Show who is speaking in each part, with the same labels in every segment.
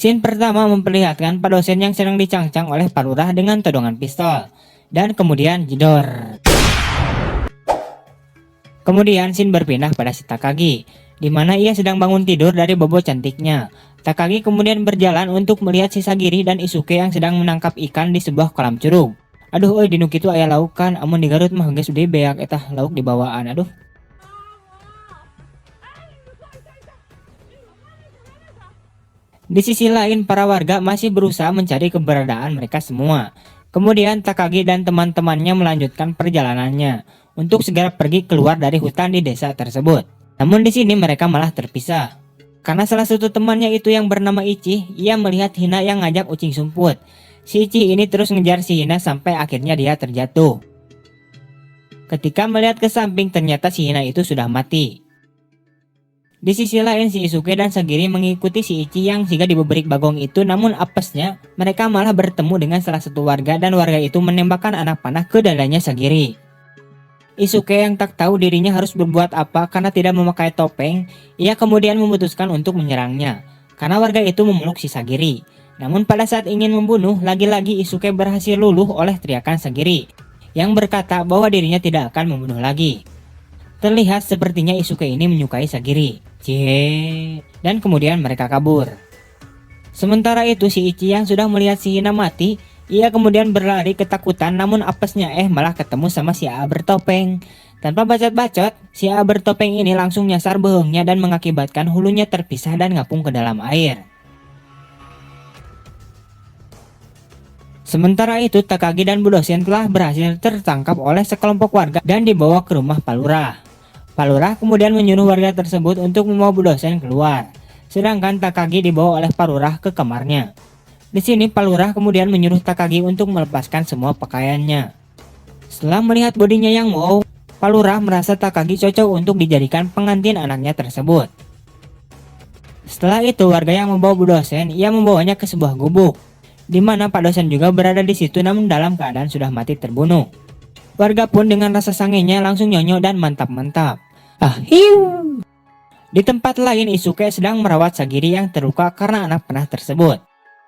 Speaker 1: Scene pertama memperlihatkan Pak dosen yang sedang dicangcang oleh Pak Lurah dengan todongan pistol. Dan kemudian jedor. Kemudian scene berpindah pada si Takagi, di mana ia sedang bangun tidur dari bobo cantiknya. Takagi kemudian berjalan untuk melihat si Sagiri dan Isuke yang sedang menangkap ikan di sebuah kolam curug. Aduh euy, di nu kitu aya lauk kan, amun di Garut mah geus udah beak etah lauk di bawaan. Aduh. Di sisi lain, para warga masih berusaha mencari keberadaan mereka semua. Kemudian Takagi dan teman-temannya melanjutkan perjalanannya untuk segera pergi keluar dari hutan di desa tersebut. Namun di sini mereka malah terpisah. Karena salah satu temannya itu yang bernama Ichi, ia melihat Hina yang ngajak Ucing Sumput. Si Ichi ini terus ngejar si Hina sampai akhirnya dia terjatuh. Ketika melihat ke samping, ternyata si Hina itu sudah mati. Di sisi lain, si Isuke dan Sagiri mengikuti si Ichi yang siga di beberik bagong itu, namun apesnya mereka malah bertemu dengan salah satu warga dan warga itu menembakkan anak panah ke dadanya Sagiri. Isuke yang tak tahu dirinya harus berbuat apa karena tidak memakai topeng, ia kemudian memutuskan untuk menyerangnya karena warga itu memeluk si Sagiri. Namun pada saat ingin membunuh, lagi-lagi Isuke berhasil luluh oleh teriakan Sagiri yang berkata bahwa dirinya tidak akan membunuh lagi. Terlihat sepertinya Isuke ini menyukai Sagiri. Cie. Dan kemudian mereka kabur. Sementara itu si Ichi yang sudah melihat si Hina mati, ia kemudian berlari ketakutan, namun apesnya malah ketemu sama si A bertopeng. Tanpa bacot-bacot, si A bertopeng ini langsung nyasar bohongnya dan mengakibatkan hulunya terpisah dan ngapung ke dalam air. Sementara itu Takagi dan Budosen telah berhasil tertangkap oleh sekelompok warga dan dibawa ke rumah Pak Lurah. Pak Lurah kemudian menyuruh warga tersebut untuk membawa Budosen keluar, sedangkan Takagi dibawa oleh Pak Lurah ke kamarnya. Di sini Pak Lurah kemudian menyuruh Takagi untuk melepaskan semua pakaiannya. Setelah melihat bodinya yang wow, Pak Lurah merasa Takagi cocok untuk dijadikan pengantin anaknya tersebut. Setelah itu warga yang membawa Budosen, ia membawanya ke sebuah gubuk, di mana Pak dosen juga berada di situ namun dalam keadaan sudah mati terbunuh. Warga pun dengan rasa sangenya langsung nyonyo dan mantap-mantap. Hiu. Di tempat lain Isuke sedang merawat Sagiri yang terluka karena anak panah tersebut.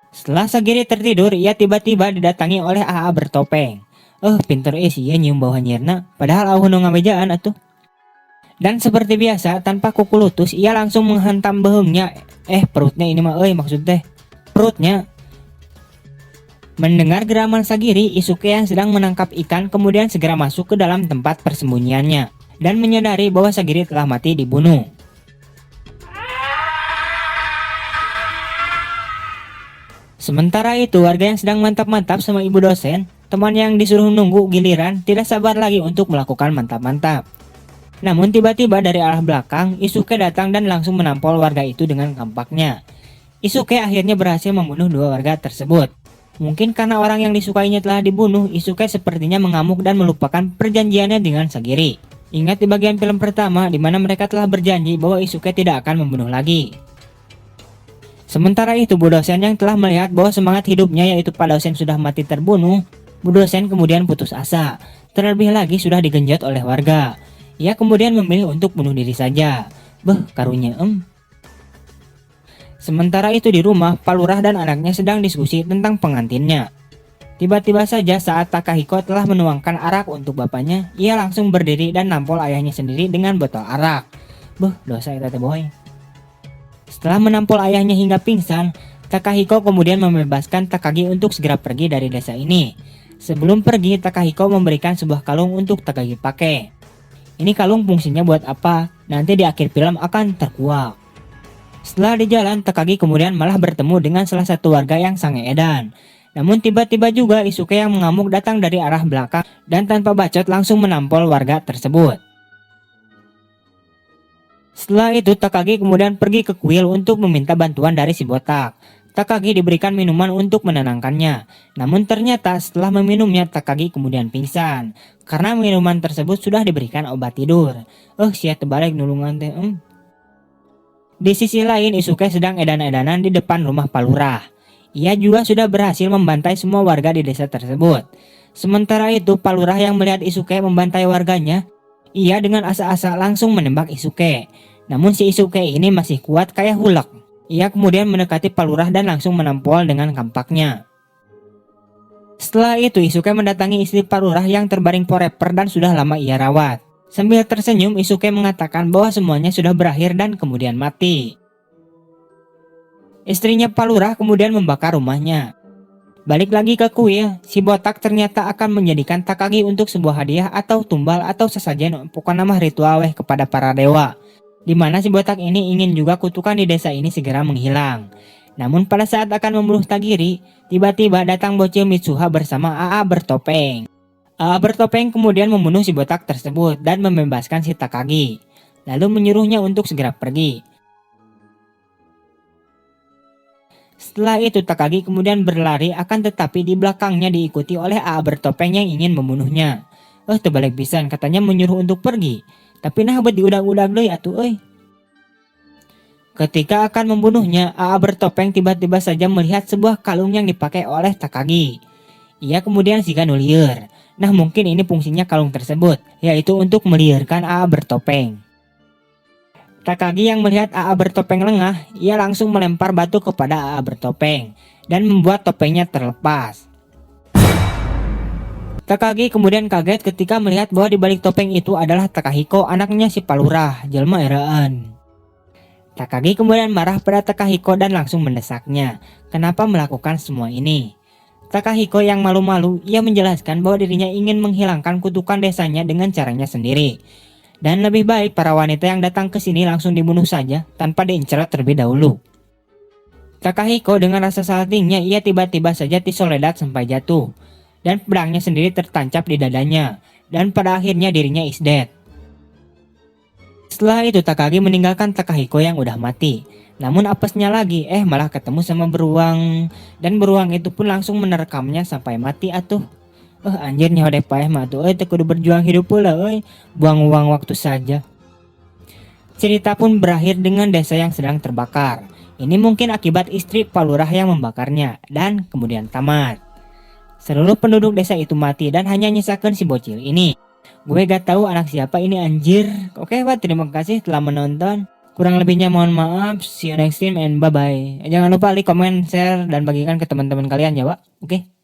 Speaker 1: Setelah Sagiri tertidur, ia tiba-tiba didatangi oleh AA bertopeng. Pinter sih ya nyium bawah nyirna, padahal aku nu ngamejaan atuh. Dan seperti biasa, tanpa kuku lutus, ia langsung menghantam bohongnya. Perutnya ini mah maksud teh. Perutnya. Mendengar geraman Sagiri, Isuke yang sedang menangkap ikan kemudian segera masuk ke dalam tempat persembunyiannya dan menyadari bahwa Sagiri telah mati dibunuh. Sementara itu warga yang sedang mantap-mantap sama ibu dosen, teman yang disuruh nunggu giliran, tidak sabar lagi untuk melakukan mantap-mantap. Namun tiba-tiba dari arah belakang, Isuke datang dan langsung menampol warga itu dengan kampaknya. Isuke akhirnya berhasil membunuh dua warga tersebut. Mungkin karena orang yang disukainya telah dibunuh, Isuke sepertinya mengamuk dan melupakan perjanjiannya dengan Sagiri. Ingat di bagian film pertama di mana mereka telah berjanji bahwa Isuke tidak akan membunuh lagi. Sementara itu Budosen yang telah melihat bahwa semangat hidupnya yaitu Pak dosen sudah mati terbunuh, Budosen kemudian putus asa. Terlebih lagi sudah digenjot oleh warga. Ia kemudian memilih untuk bunuh diri saja. Karunya Sementara itu di rumah, Pak Lurah dan anaknya sedang diskusi tentang pengantinnya. Tiba-tiba saja saat Takahiko telah menuangkan arak untuk bapaknya, ia langsung berdiri dan nampol ayahnya sendiri dengan botol arak. Dosa itu teh boy. Setelah menampol ayahnya hingga pingsan, Takahiko kemudian membebaskan Takagi untuk segera pergi dari desa ini. Sebelum pergi, Takahiko memberikan sebuah kalung untuk Takagi pakai. Ini kalung fungsinya buat apa? Nanti di akhir film akan terkuak. Setelah di jalan, Takagi kemudian malah bertemu dengan salah satu warga yang sange edan. Namun tiba-tiba juga Isuke yang mengamuk datang dari arah belakang dan tanpa bacot langsung menampol warga tersebut. Setelah itu Takagi kemudian pergi ke kuil untuk meminta bantuan dari si botak. Takagi diberikan minuman untuk menenangkannya. Namun ternyata setelah meminumnya Takagi kemudian pingsan. Karena minuman tersebut sudah diberikan obat tidur. Sia terbalik nulungan teh. Di sisi lain Isuke sedang edan-edanan di depan rumah Pak Lurah. Ia juga sudah berhasil membantai semua warga di desa tersebut. Sementara itu Pak Lurah yang melihat Isuke membantai warganya, ia dengan asa-asa langsung menembak Isuke. Namun si Isuke ini masih kuat kayak hulek. Ia kemudian mendekati Pak Lurah dan langsung menampol dengan kampaknya. Setelah itu Isuke mendatangi istri Pak Lurah yang terbaring forever dan sudah lama ia rawat. Sambil tersenyum, Isuke mengatakan bahwa semuanya sudah berakhir dan kemudian mati. Istrinya Pak Lurah kemudian membakar rumahnya. Balik lagi ke kuil, si botak ternyata akan menjadikan Takagi untuk sebuah hadiah atau tumbal atau sesajen pokoknya nama ritual kepada para dewa. Di mana si botak ini ingin juga kutukan di desa ini segera menghilang. Namun pada saat akan membunuh Tagiri, tiba-tiba datang bocil Mitsuha bersama AA bertopeng. AA bertopeng kemudian membunuh si botak tersebut dan membebaskan si Takagi. Lalu menyuruhnya untuk segera pergi. Setelah itu Takagi kemudian berlari akan tetapi di belakangnya diikuti oleh AA bertopeng yang ingin membunuhnya. Terbalik pisan katanya menyuruh untuk pergi. Tapi nah bet diudag-udag deui atuh euy. Ketika akan membunuhnya, AA bertopeng tiba-tiba saja melihat sebuah kalung yang dipakai oleh Takagi. Ia kemudian siga nu lieur. Nah mungkin ini fungsinya kalung tersebut, yaitu untuk meliurkan AA bertopeng. Takagi yang melihat AA bertopeng lengah, ia langsung melempar batu kepada AA bertopeng dan membuat topengnya terlepas. Takagi kemudian kaget ketika melihat bahwa di balik topeng itu adalah Takahiko, anaknya si Pak Lurah, jelema eraan. Takagi kemudian marah pada Takahiko dan langsung mendesaknya. Kenapa melakukan semua ini? Takahiko yang malu-malu, ia menjelaskan bahwa dirinya ingin menghilangkan kutukan desanya dengan caranya sendiri. Dan lebih baik para wanita yang datang ke sini langsung dibunuh saja tanpa diincar terlebih dahulu. Takahiko dengan rasa saltingnya ia tiba-tiba saja tisoledat sampai jatuh. Dan pedangnya sendiri tertancap di dadanya. Dan pada akhirnya dirinya is dead. Setelah itu Takagi meninggalkan Takahiko yang udah mati. Namun apesnya lagi malah ketemu sama beruang. Dan beruang itu pun langsung menerkamnya sampai mati atuh. Anjir nyawa dek paeh mah tuh teu kudu berjuang hidup pula buang-buang waktu saja. Cerita pun berakhir dengan desa yang sedang terbakar. Ini mungkin akibat istri Pak Lurah yang membakarnya dan kemudian tamat. Seluruh penduduk desa itu mati dan hanya nyisakeun si bocil ini. Gue gak tahu anak siapa ini anjir. Oke Pak, terima kasih telah menonton. Kurang lebihnya mohon maaf. See you next time and bye bye. Jangan lupa like, comment, share dan bagikan ke teman-teman kalian ya Pak. Oke.